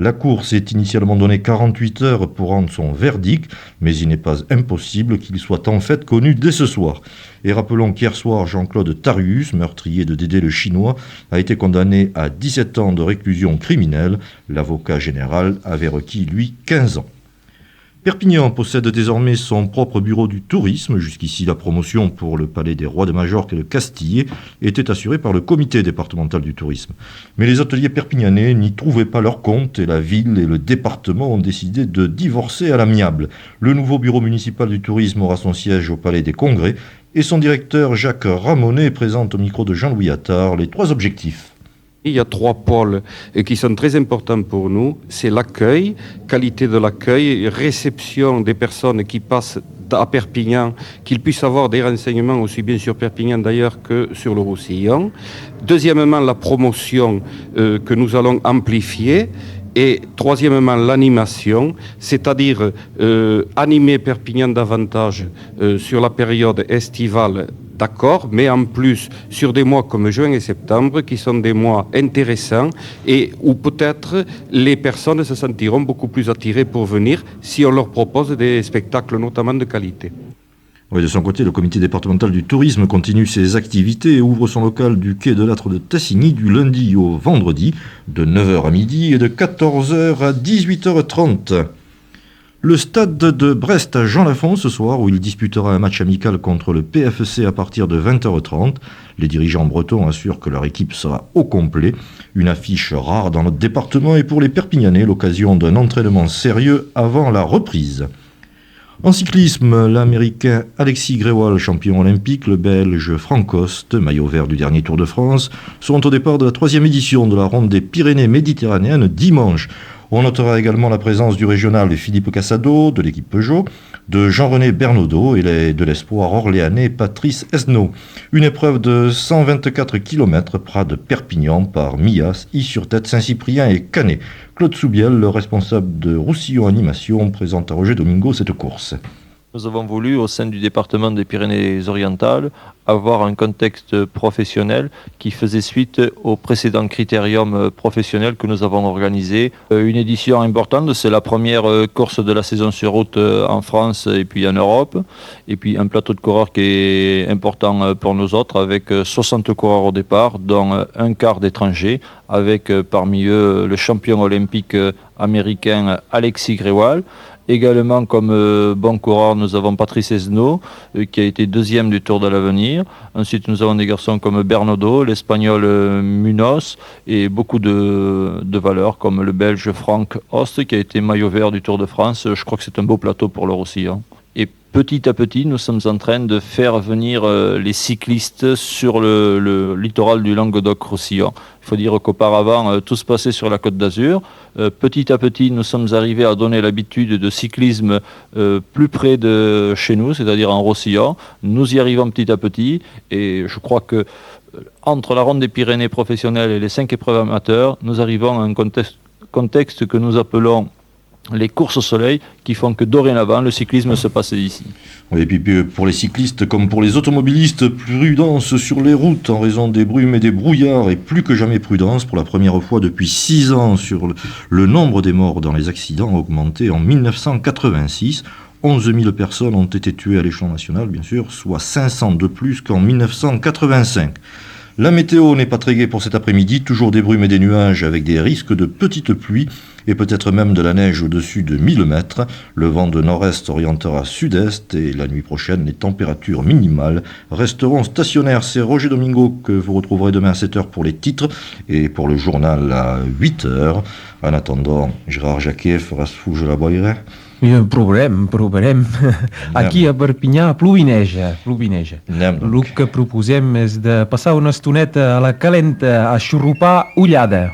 La Cour s'est initialement donné 48 heures pour rendre son verdict, mais il n'est pas impossible qu'il soit en fait connu dès ce soir. Et rappelons qu'hier soir, Jean-Claude Tarius, meurtrier de Dédé le Chinois, a été condamné à 17 ans de réclusion criminelle. L'avocat général avait requis, lui, 15 ans. Perpignan possède désormais son propre bureau du tourisme. Jusqu'ici, la promotion pour le palais des Rois de Majorque et de Castille était assurée par le comité départemental du tourisme. Mais les hôteliers perpignanais n'y trouvaient pas leur compte et la ville et le département ont décidé de divorcer à l'amiable. Le nouveau bureau municipal du tourisme aura son siège au palais des Congrès et son directeur Jacques Ramonet présente au micro de Jean-Louis Attard les 3 objectifs. Il y a 3 pôles qui sont très importants pour nous. C'est l'accueil, qualité de l'accueil, réception des personnes qui passent à Perpignan, qu'ils puissent avoir des renseignements aussi bien sur Perpignan d'ailleurs que sur le Roussillon. Deuxièmement, la promotion que nous allons amplifier. Et troisièmement, l'animation, c'est-à-dire animer Perpignan davantage sur la période estivale, d'accord, mais en plus sur des mois comme juin et septembre, qui sont des mois intéressants et où peut-être les personnes se sentiront beaucoup plus attirées pour venir si on leur propose des spectacles notamment de qualité. Oui, de son côté, le comité départemental du tourisme continue ses activités et ouvre son local du quai de l'Âtre de Tassigny du lundi au vendredi, de 9h à midi et de 14h à 18h30. Le stade de Brest à Jean-Lafont ce soir, où il disputera un match amical contre le PFC à partir de 20h30. Les dirigeants bretons assurent que leur équipe sera au complet. Une affiche rare dans notre département et pour les Perpignanais, l'occasion d'un entraînement sérieux avant la reprise. En cyclisme, l'Américain Alexis Gréwal, champion olympique, le Belge Franck Host, maillot vert du dernier Tour de France, seront au départ de la 3e édition de la Ronde des Pyrénées méditerranéennes dimanche. On notera également la présence du régional Philippe Cassado, de l'équipe Peugeot, de Jean-René Bernaudot et de l'espoir orléanais Patrice Esnault. Une épreuve de 124 km Prades-Perpignan par Millas, Y-sur-Tête, Saint-Cyprien et Canet. Claude Soubiel, le responsable de Roussillon Animation, présente à Roger Domingo cette course. Nous avons voulu, au sein du département des Pyrénées-Orientales, avoir un contexte professionnel qui faisait suite au précédent critérium professionnel que nous avons organisé. Une édition importante, c'est la première course de la saison sur route en France et puis en Europe. Et puis un plateau de coureurs qui est important pour nous autres, avec 60 coureurs au départ, dont un quart d'étrangers, avec parmi eux le champion olympique américain Alexis Gréwal. Également comme bon coureur, nous avons Patrice Esnault qui a été 2e du Tour de l'Avenir. Ensuite, nous avons des garçons comme Bernaudot, l'Espagnol Munoz et beaucoup de valeurs comme le Belge Franck Host qui a été maillot vert du Tour de France. Je crois que c'est un beau plateau pour le Roussillon. Et petit à petit, nous sommes en train de faire venir les cyclistes sur le littoral du Languedoc-Roussillon. Il faut dire qu'auparavant, tout se passait sur la Côte d'Azur. Petit à petit, nous sommes arrivés à donner l'habitude de cyclisme plus près de chez nous, c'est-à-dire en Roussillon. Nous y arrivons petit à petit et je crois que entre la Ronde des Pyrénées professionnelles et les 5 épreuves amateurs, nous arrivons à un contexte que nous appelons les courses au soleil, qui font que dorénavant le cyclisme se passe ici. Oui, et puis pour les cyclistes comme pour les automobilistes, prudence sur les routes en raison des brumes et des brouillards et plus que jamais prudence. Pour la première fois depuis 6 ans, sur le nombre des morts dans les accidents a augmenté en 1986. 11 000 personnes ont été tuées à l'échelon national, bien sûr, soit 500 de plus qu'en 1985. La météo n'est pas très gaie pour cet après-midi, toujours des brumes et des nuages avec des risques de petites pluies et peut-être même de la neige au-dessus de 1000 mètres. Le vent de nord-est orientera sud-est et la nuit prochaine, les températures minimales resteront stationnaires. C'est Roger Domingo que vous retrouverez demain à 7h pour les titres et pour le journal à 8h. En attendant, Gérard Jacquet fera fouge la boire. Provarem. Aquí a Perpinyà plovineja. El que proposem és de passar una estoneta a la calenta a xurrupar ullada.